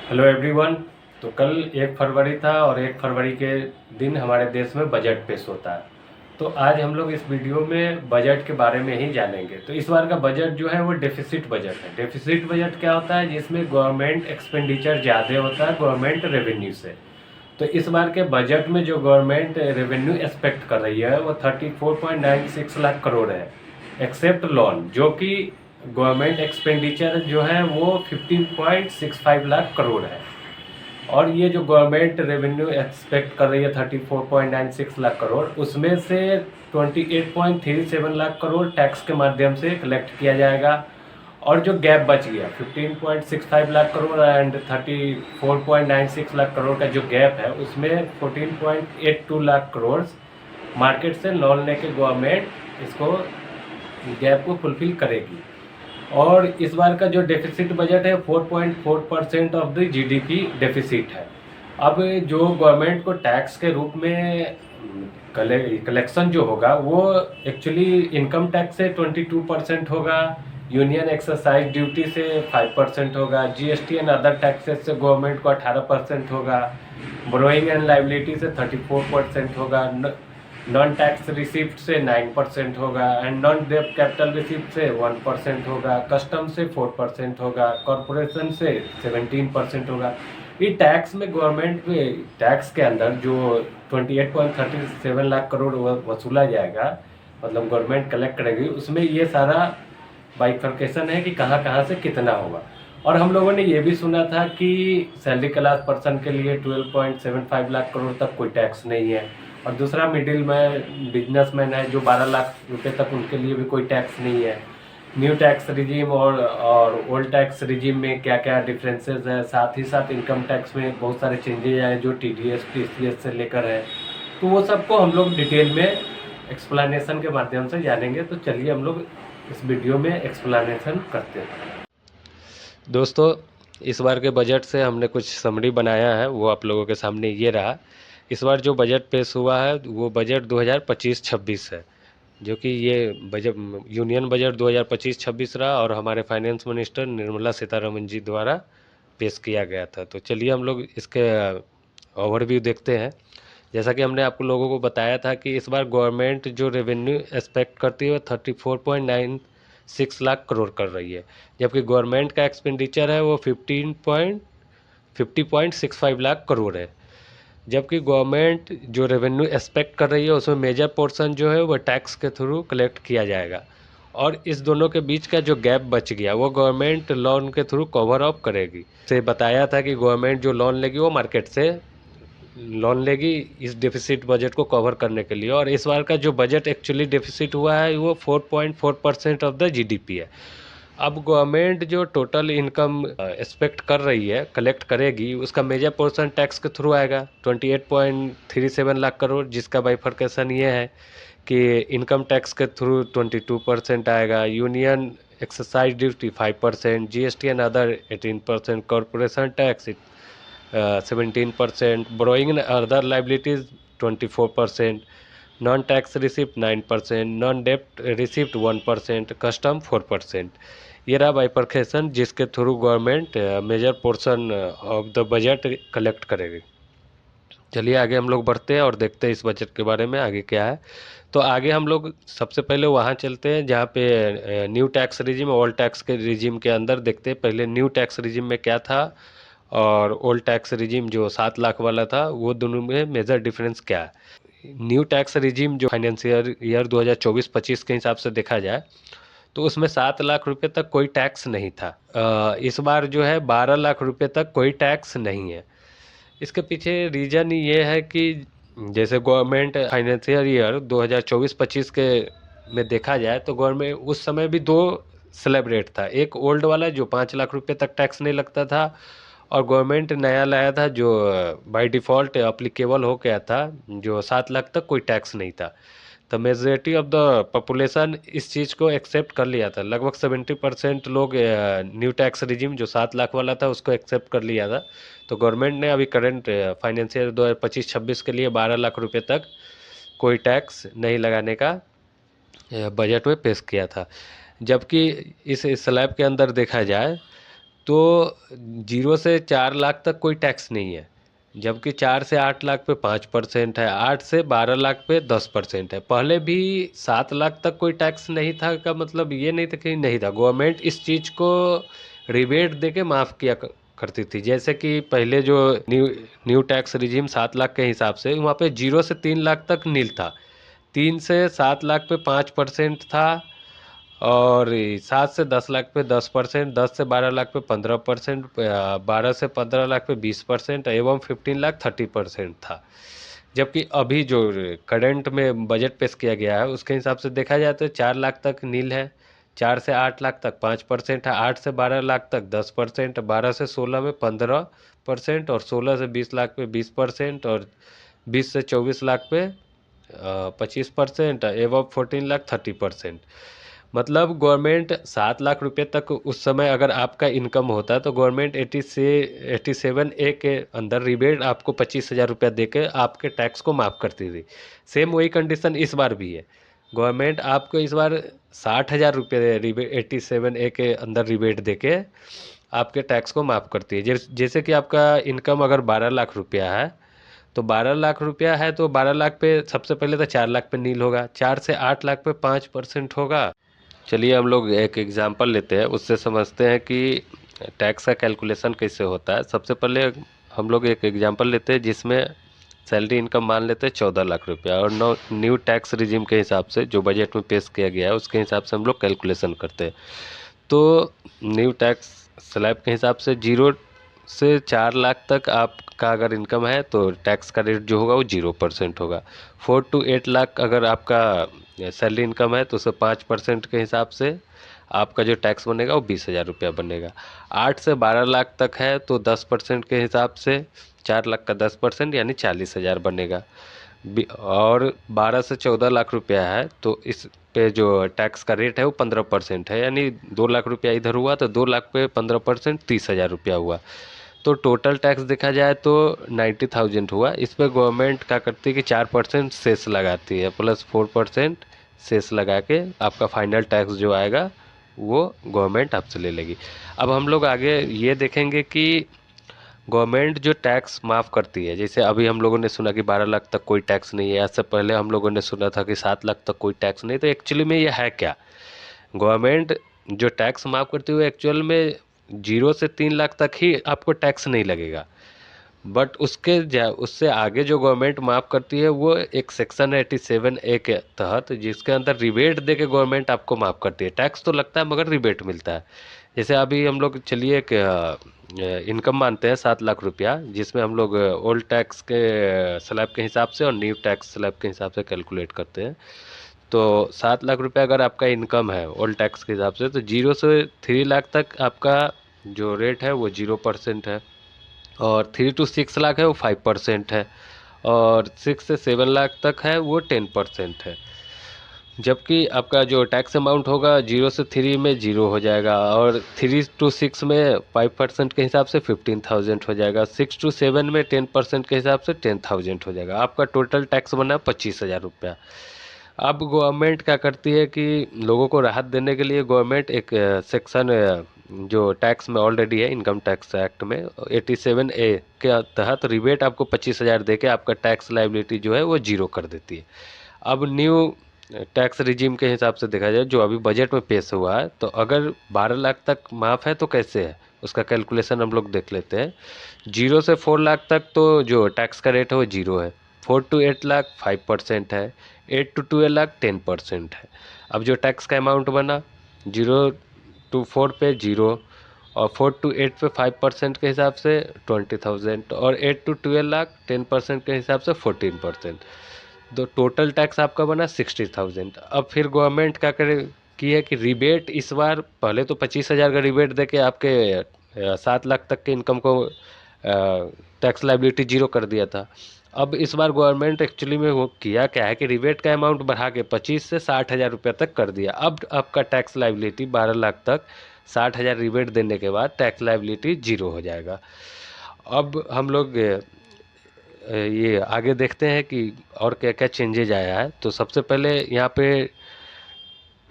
Hello everyone. तो कल 1 फरवरी था और 1 फरवरी के दिन हमारे देश में बजट पेश होता है। तो आज हम लोग इस वीडियो में बजट के बारे में ही जानेंगे। तो इस बार का बजट जो है वो डेफिसिट बजट है। डेफिसिट बजट क्या होता है? जिसमें गवर्नमेंट एक्सपेंडिचर ज़्यादा होता है गवर्नमेंट रेवेन्यू से। तो इस बार के बजट में जो गवर्नमेंट रेवेन्यू एक्सपेक्ट कर रही है वो 34.96 लाख करोड़ है, एक्सेप्ट लोन, जो कि गवर्नमेंट एक्सपेंडिचर जो है वो 15.65 लाख करोड़ है। और ये जो गवर्नमेंट रेवेन्यू एक्सपेक्ट कर रही है 34.96 लाख करोड़, उसमें से 28.37 लाख करोड़ टैक्स के माध्यम से कलेक्ट किया जाएगा। और जो गैप बच गया 15.65 लाख करोड़ एंड 34.96 लाख करोड़ का जो गैप है, उसमें 14.82 लाख करोड़ मार्केट से लोन लेके गवर्नमेंट इसको गैप को फुलफिल करेगी। और इस बार का जो डेफिसिट बजट है 4.4% ऑफ द जीडीपी डेफिसिट है। अब जो गवर्नमेंट को टैक्स के रूप में कलेक्शन जो होगा वो एक्चुअली इनकम टैक्स से 22% होगा, यूनियन एक्सरसाइज ड्यूटी से 5% होगा, जीएसटी एंड अदर टैक्सेस से गवर्नमेंट को 18% होगा, बोरोइंग एंड लाइबिलिटी से 34% होगा, नॉन टैक्स रिसिप्ट से 9% होगा एंड नॉन डेब्ट कैपिटल रिसिप्ट से 1% होगा, कस्टम से 4% होगा, कॉरपोरेशन से 17% होगा। ये टैक्स में गवर्नमेंट के टैक्स के अंदर जो 28.37 लाख करोड़ वसूला जाएगा, मतलब गवर्नमेंट कलेक्ट करेगी, उसमें ये सारा बाइफर्केशन है कि कहाँ कहाँ से कितना होगा। और हम लोगों ने ये भी सुना था कि सैलरी क्लास पर्सन के लिए 12.75 लाख करोड़ तक कोई टैक्स नहीं है, और दूसरा मिडिल में बिजनेसमैन है जो 12 लाख रुपए तक, उनके लिए भी कोई टैक्स नहीं है। न्यू टैक्स रिजीम और ओल्ड टैक्स रिजीम में क्या क्या डिफरेंसेस है, साथ ही साथ इनकम टैक्स में बहुत सारे चेंजेज आए जो टीडीएस टीसीएस से लेकर है। तो वो सबको हम लोग डिटेल में एक्सप्लेनेशन के माध्यम से जानेंगे। तो चलिए हम लोग इस वीडियो में एक्सप्लेनेशन करते हैं। दोस्तों, इस बार के बजट से हमने कुछ समरी बनाया है, वो आप लोगों के सामने ये रहा। इस बार जो बजट पेश हुआ है वो बजट 2025-26 है, जो कि ये बजट यूनियन बजट 2025-26 रहा और हमारे फाइनेंस मिनिस्टर निर्मला सीतारमन जी द्वारा पेश किया गया था। तो चलिए हम लोग इसके ओवरव्यू देखते हैं। जैसा कि हमने आप लोगों को बताया था कि इस बार गवर्नमेंट जो रेवेन्यू एक्सपेक्ट करती है वो 34.96 लाख करोड़ कर रही है, जबकि गवर्नमेंट का एक्सपेंडिचर है वो 50.65 लाख करोड़ है। जबकि गवर्नमेंट जो रेवेन्यू एक्सपेक्ट कर रही है उसमें मेजर पोर्शन जो है वो टैक्स के थ्रू कलेक्ट किया जाएगा, और इस दोनों के बीच का जो गैप बच गया वो गवर्नमेंट लोन के थ्रू कवर अप करेगी। से बताया था कि गवर्नमेंट जो लोन लेगी वो मार्केट से लोन लेगी इस डेफिसिट बजट को कवर करने के लिए। और इस बार का जो बजट एक्चुअली डेफिसिट हुआ है वो 4.4% ऑफ द जीडीपी है। अब गवर्नमेंट जो टोटल इनकम एक्सपेक्ट कर रही है कलेक्ट करेगी, उसका मेजर पोर्शन टैक्स के थ्रू आएगा 28.37 लाख करोड़, जिसका बाइफर्केशन ये है कि इनकम टैक्स के थ्रू 22% आएगा, union excise duty 5%, GST and other 18%, corporation tax 17%, borrowing and other liabilities 24%, non tax receipt 9%, non डेप्ट रिसिप्ट 1%, कस्टम 4%। ये रहा बाइफर्केशन जिसके through government major portion of the budget collect करेगी। चलिए आगे हम लोग बढ़ते हैं और देखते हैं इस बजट के बारे में आगे क्या है। तो आगे हम लोग सबसे पहले वहाँ चलते हैं जहाँ पे new tax regime old tax के रिजिम के अंदर देखते हैं पहले न्यू टैक्स रिजिम में क्या था और ओल्ड टैक्स रिजिम जो 7 लाख वाला था वो दोनों में मेजर डिफरेंस क्या है। न्यू टैक्स रिजिम जो फाइनेंशियल ईयर 2024-25 के हिसाब से देखा जाए तो उसमें 7 लाख रुपए तक कोई टैक्स नहीं था। इस बार जो है 12 लाख रुपए तक कोई टैक्स नहीं है। इसके पीछे रीजन ये है कि जैसे गवर्नमेंट फाइनेंशियल ईयर 2024-25 के में देखा जाए तो गवर्नमेंट उस समय भी दो स्लैब रेट था, एक ओल्ड वाला जो 5 लाख रुपए तक टैक्स नहीं लगता था, और गवर्नमेंट नया लाया था जो बाय डिफ़ॉल्ट अप्लीकेबल हो गया था, जो 7 लाख तक कोई टैक्स नहीं था। तो मेजॉरिटी ऑफ द पॉपुलेशन इस चीज़ को एक्सेप्ट कर लिया था, लगभग 70% लोग न्यू टैक्स रिजिम जो 7 लाख वाला था उसको एक्सेप्ट कर लिया था। तो गवर्नमेंट ने अभी करंट फाइनेंशियल 2025-26 के लिए 12 लाख रुपए तक कोई टैक्स नहीं लगाने का बजट में पेश किया था। जबकि इस स्लैब के अंदर देखा जाए तो 0 से 4 लाख तक कोई टैक्स नहीं है, जबकि 4 से 8 लाख पे 5% है, 8 से 12 लाख पे 10% है। पहले भी 7 लाख तक कोई टैक्स नहीं था, का मतलब ये नहीं था कि नहीं था, गवर्नमेंट इस चीज़ को रिबेट दे के माफ़ किया करती थी। जैसे कि पहले जो न्यू टैक्स रिजीम 7 लाख के हिसाब से, वहाँ पे 0 से 3 लाख तक नील था, 3 से 7 लाख पे 5% था, और 7 से 10 लाख पे 10%, 10 से 12 लाख पे 15%, 12 से 15 लाख पे 20% एवं 15 लाख 30% था। जबकि अभी जो करंट में बजट पेश किया गया है उसके हिसाब से देखा जाए तो 4 लाख तक नील है, 4 से 8 लाख तक 5% है, 8 से 12 लाख तक 10%, 12 से 16 में 15%, और 16 से 20 लाख पे 20%, और 20 से 24 लाख पे 25% एवं 14 लाख 30%। मतलब गवर्नमेंट 7 लाख रुपए तक उस समय अगर आपका इनकम होता तो गवर्नमेंट 87A के अंदर रिबेट आपको 25,000 रुपया दे के आपके टैक्स को माफ़ करती थी। सेम वही कंडीशन इस बार भी है, गवर्नमेंट आपको इस बार 60,000 रुपये रिबेट 87A के अंदर रिबेट दे के आपके टैक्स को माफ़ करती है। जैसे कि आपका इनकम अगर 12 लाख रुपया है, तो 12 लाख रुपया है तो 12 लाख पे सबसे पहले तो 4 लाख पे नील होगा, 4 से 8 लाख पे 5% होगा। चलिए हम लोग एक एग्जांपल लेते हैं, उससे समझते हैं कि टैक्स का कैलकुलेशन कैसे होता है। सबसे पहले हम लोग एक एग्जांपल लेते हैं जिसमें सैलरी इनकम मान लेते हैं 14 लाख रुपया, और न्यू टैक्स रिजीम के हिसाब से जो बजट में पेश किया गया है उसके हिसाब से हम लोग कैलकुलेशन करते हैं। तो न्यू टैक्स स्लैब के हिसाब से 0 से 4 लाख तक आपका अगर इनकम है तो टैक्स का रेट जो होगा वो 0% होगा। 4 to 8 लाख अगर आपका सैलरी इनकम है तो उसे 5% के हिसाब से आपका जो टैक्स बनेगा वो 20,000 रुपया बनेगा। 8 से 12 लाख तक है तो 10% के हिसाब से 4 लाख का 10% यानी 40,000 बनेगा। और 12 से 14 लाख रुपया है तो इस पे जो टैक्स का रेट है वो 15% है, यानी 2 लाख रुपया इधर हुआ तो 2 लाख पे 15% 30,000 रुपया हुआ। तो टोटल टैक्स देखा जाए तो 90,000 हुआ। इस पर गवर्नमेंट क्या करती है कि 4% सेस लगाती है, प्लस 4% सेस लगा के आपका फाइनल टैक्स जो आएगा वो गवर्नमेंट आपसे ले लेगी। अब हम लोग आगे ये देखेंगे कि गवर्नमेंट जो टैक्स माफ़ करती है, जैसे अभी हम लोगों ने सुना कि 12 लाख तक कोई टैक्स नहीं है, इससे पहले हम लोगों ने सुना था कि 7 लाख तक कोई टैक्स नहीं, तो एक्चुअली में ये है क्या? गवर्नमेंट जो टैक्स माफ़ करती है एक्चुअल में 0 से 3 लाख तक ही आपको टैक्स नहीं लगेगा, बट उससे आगे जो गवर्नमेंट माफ़ करती है वो एक सेक्शन 87A के तहत, जिसके अंदर रिबेट दे के गवर्नमेंट आपको माफ़ करती है। टैक्स तो लगता है मगर रिबेट मिलता है। जैसे अभी हम लोग चलिए इनकम मानते हैं 7 लाख रुपया, जिसमें हम लोग ओल्ड टैक्स के स्लैब के हिसाब से और न्यू टैक्स स्लैब के हिसाब से कैलकुलेट करते हैं। तो 7 लाख रुपया अगर आपका इनकम है ओल्ड टैक्स के हिसाब से, तो 0 से 3 लाख तक आपका जो रेट है वो 0% है, और 3 to 6 लाख है वो 5% है, और 6 से 7 लाख तक है वो 10% है। जबकि आपका जो टैक्स अमाउंट होगा 0 से 3 में 0 हो जाएगा, और 3 to 6 में 5% के हिसाब से 15,000 हो जाएगा, 6 to 7 में 10% के हिसाब से 10,000 हो जाएगा। आपका टोटल टैक्स बना 25,000 रुपया। अब गवर्नमेंट क्या करती है कि लोगों को राहत देने के लिए गवर्नमेंट एक सेक्शन जो टैक्स में ऑलरेडी है इनकम टैक्स एक्ट में 87A के तहत रिबेट आपको 25,000 दे के आपका टैक्स लाइबिलिटी जो है वो 0 कर देती है। अब न्यू टैक्स रिजीम के हिसाब से देखा जाए जो अभी बजट में पेश हुआ है, तो अगर 12 लाख तक माफ़ है तो कैसे है उसका कैलकुलेशन हम लोग देख लेते हैं। 0 से 4 लाख तक तो जो टैक्स का रेट है वो 0 है, 4 to 8 लाख 5% है, 8 to 12 लाख 10% है। अब जो टैक्स का अमाउंट बना 0 to 4 पे 0, और 4 to 8 पे 5% के हिसाब से 20,000, और 8 to 12 लाख 10% के हिसाब से 14%। तो टोटल टैक्स आपका बना 60,000। अब फिर गवर्नमेंट क्या करे की है कि रिबेट इस बार, पहले तो 25,000 का रिबेट दे के आपके 7 लाख तक के इनकम को टैक्स लाइबिलिटी 0 कर दिया था। अब इस बार गवर्नमेंट एक्चुअली में वो किया क्या है कि रिबेट का अमाउंट बढ़ा के 25 से 60,000 रुपये तक कर दिया। अब आपका टैक्स लाइबिलिटी 12 लाख तक 60,000 रिबेट देने के बाद टैक्स लाइबिलिटी 0 हो जाएगा। अब हम लोग ये आगे देखते हैं कि और क्या क्या चेंजेज आया है। तो सबसे पहले यहाँ पे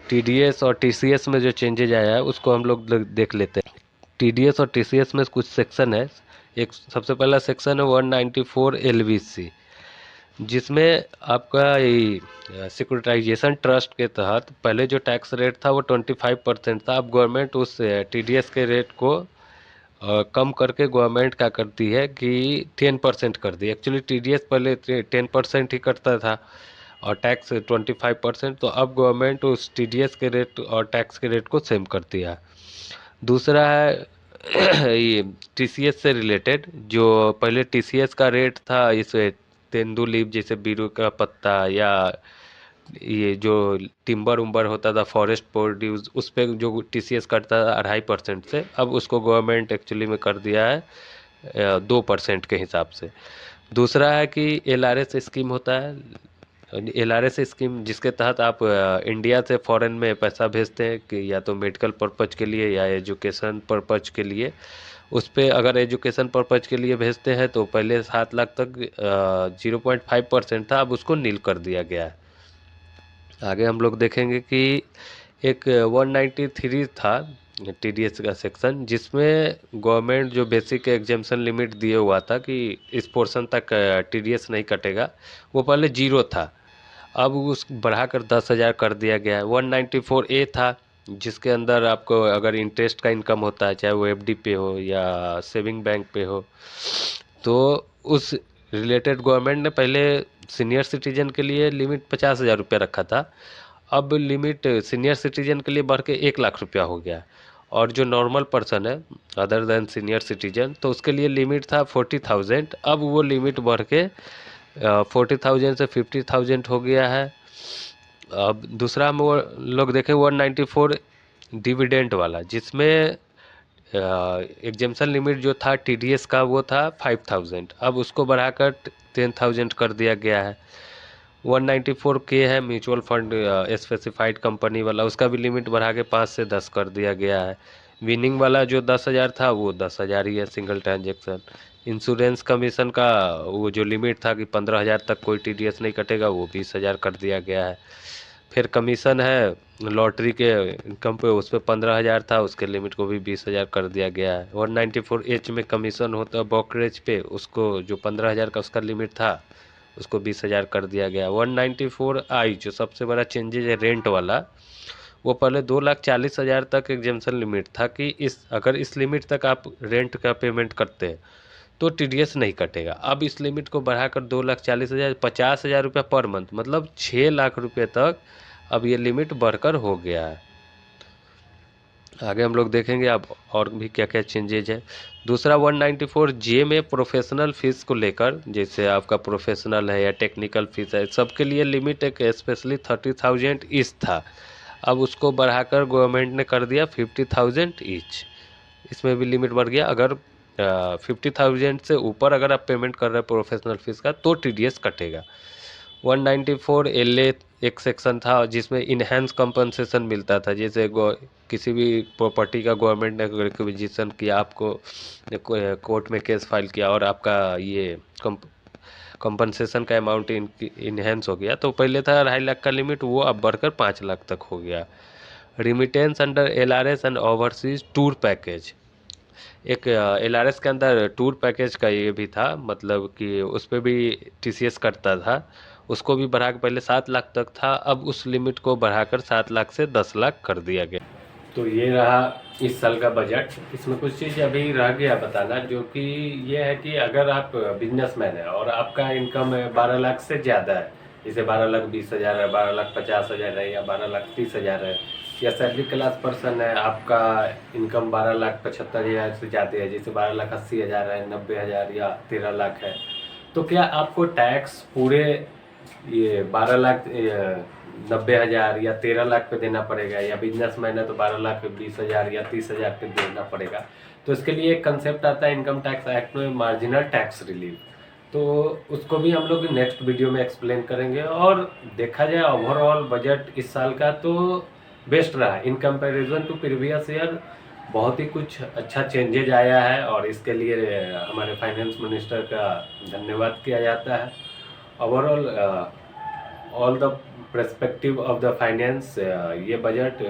TDS और TCS में जो चेंजेज आया है उसको हम लोग देख लेते हैं। टीडीएस और टीसीएस में कुछ सेक्शन है। एक सबसे पहला सेक्शन है 194 एलवीसी, जिसमें आपका सिक्योरिटाइजेशन ट्रस्ट के तहत पहले जो टैक्स रेट था वो 25% था। अब गवर्नमेंट उस टीडीएस के रेट को कम करके गवर्नमेंट क्या करती है कि 10% कर दी। एक्चुअली टीडीएस पहले 10% ही करता था और टैक्स 25%, तो अब गवर्नमेंट उस टीडीएस के रेट और टैक्स के रेट को सेम कर दिया। दूसरा है ये टीसीएस से रिलेटेड, जो पहले टीसीएस का रेट था इस तेंदू लीव जैसे बीरू का पत्ता या ये जो टिम्बर उम्बर होता था फॉरेस्ट प्रोड्यूस, उस पे जो टीसीएस कटता था 2.5% से, अब उसको गवर्नमेंट एक्चुअली में कर दिया है 2% के हिसाब से। दूसरा है कि एलआरएस स्कीम होता है, एलआरएस स्कीम जिसके तहत आप इंडिया से फॉरेन में पैसा भेजते हैं कि या तो मेडिकल पर्पज के लिए या एजुकेशन पर्पज के लिए। उस पर अगर एजुकेशन पर्पज के लिए भेजते हैं तो पहले 7 लाख तक 0.5% था, अब उसको नील कर दिया गया है। आगे हम लोग देखेंगे कि एक 193 था टीडीएस का सेक्शन, जिसमें गवर्नमेंट जो बेसिक एग्जेम्पशन लिमिट दिए हुआ था कि इस पोर्शन तक टीडीएस नहीं कटेगा, वो पहले 0 था, अब उस बढ़ाकर 10,000 कर दिया गया है। 194A था, जिसके अंदर आपको अगर इंटरेस्ट का इनकम होता है, चाहे वो एफडी पे हो या सेविंग बैंक पे हो, तो उस रिलेटेड गवर्नमेंट ने पहले सीनियर सिटीजन के लिए लिमिट 50,000 रुपया रखा था, अब लिमिट सीनियर सिटीजन के लिए बढ़ के 1 लाख रुपया हो गया। और जो नॉर्मल पर्सन है अदर देन सीनियर सिटीजन, तो उसके लिए लिमिट था 40,000, अब वो लिमिट बढ़ के 40,000 से 50,000 हो गया है। अब दूसरा हम वो लोग देखें 194 डिविडेंड वाला, जिसमें एग्जेम्पशन लिमिट जो था टीडीएस का वो था 5,000, अब उसको बढ़ाकर 10,000 कर दिया गया है। 194K है म्यूचुअल फंड स्पेसिफाइड कंपनी वाला, उसका भी लिमिट बढ़ा के 5 से 10 कर दिया गया है। विनिंग वाला जो 10,000 था वो 10,000 ही है सिंगल ट्रांजेक्शन। इंश्योरेंस कमीशन का वो जो लिमिट था कि 15,000 तक कोई टीडीएस नहीं कटेगा, वो 20,000 कर दिया गया है। फिर कमीशन है लॉटरी के इनकम पे, उस पर 15,000 था, उसके लिमिट को भी 20,000 कर दिया गया है। 194H में कमीशन होता है ब्रोकरेज पे, उसको जो 15,000 का उसका लिमिट था उसको 20,000 कर दिया गया। 194I जो सबसे बड़ा चेंजेज है रेंट वाला, वो पहले 2,40,000 तक एग्जेम्पशन लिमिट था कि इस अगर इस लिमिट तक आप रेंट का पेमेंट करते हैं तो टीडीएस नहीं कटेगा। अब इस लिमिट को बढ़ाकर 2,40,000 50,000 रुपये पर मंथ, मतलब 6 लाख रुपये तक अब ये लिमिट बढ़कर हो गया है। आगे हम लोग देखेंगे अब और भी क्या क्या चेंजेज है। दूसरा 194J में प्रोफेशनल फीस को लेकर, जैसे आपका प्रोफेशनल है या टेक्निकल फीस है, सबके लिए लिमिट एक स्पेशली 30,000 ईच था, अब उसको बढ़ाकर गवर्नमेंट ने कर दिया 50,000 ईच। इसमें भी लिमिट बढ़ गया, अगर 50,000 से ऊपर अगर आप पेमेंट कर रहे हैं प्रोफेशनल फीस का तो टीडीएस कटेगा। 194LA एक सेक्शन था जिसमें इनहेंस कंपनसेशन मिलता था, जैसे किसी भी प्रॉपर्टी का गवर्नमेंट ने रिक्विजिशन किया, आपको कोर्ट में केस फाइल किया और आपका ये कंपनसेशन का अमाउंट इनहेंस हो गया, तो पहले था 2.5 लाख का लिमिट, वो अब बढ़कर 5 लाख तक हो गया। Remittance under LRS and overseas tour package, एक एलआरएस के अंदर टूर पैकेज का ये भी था, मतलब कि उस पर भी टीसीएस कटता था, उसको भी बढ़ा के पहले 7 लाख तक था, अब उस लिमिट को बढ़ाकर 7 लाख से 10 लाख कर दिया गया। तो ये रहा इस साल का बजट। इसमें कुछ चीज़ अभी रह गया बताना, जो कि ये है कि अगर आप बिजनेसमैन है और आपका इनकम 12 लाख से ज़्यादा है, जैसे 12,20,000 है, 12,50,000 है या 12,30,000 है, या सैलरी क्लास पर्सन है, आपका इनकम 12,75,000 से ज़्यादा है, जैसे 12,80,000 है, 90,000 या 13 लाख है, तो क्या आपको टैक्स पूरे ये 12,90,000 या 13 लाख पे देना पड़ेगा, या बिजनेसमैन है तो 12,20,000 या 30,000 पे देना पड़ेगा? तो इसके लिए एक कंसेप्ट आता है इनकम टैक्स एक्ट में, मार्जिनल टैक्स रिलीफ, तो उसको भी हम लोग नेक्स्ट वीडियो में एक्सप्लेन करेंगे। और देखा जाए ओवरऑल बजट इस साल का तो बेस्ट रहा in comparison to previous year, बहुत ही कुछ अच्छा चेंजेज आया है और इसके लिए हमारे फाइनेंस मिनिस्टर का धन्यवाद किया जाता है। Overall all the perspective of the finance ये बजट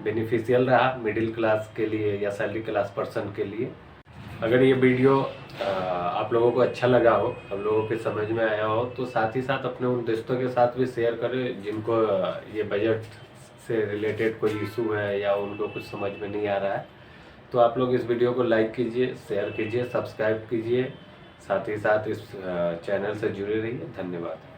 बेनिफिशियल रहा मिडिल क्लास के लिए या सैलरी क्लास पर्सन के लिए। अगर ये वीडियो आप लोगों को अच्छा लगा हो, आप लोगों के समझ में आया हो, तो साथ ही साथ अपने उन दोस्तों के साथ भी शेयर करें जिनको ये बजट से रिलेटेड कोई इशू है या उनको कुछ समझ में नहीं आ रहा है। तो आप लोग इस वीडियो को लाइक कीजिए, शेयर कीजिए, सब्सक्राइब कीजिए, साथ ही साथ इस चैनल से जुड़े रहिए। धन्यवाद।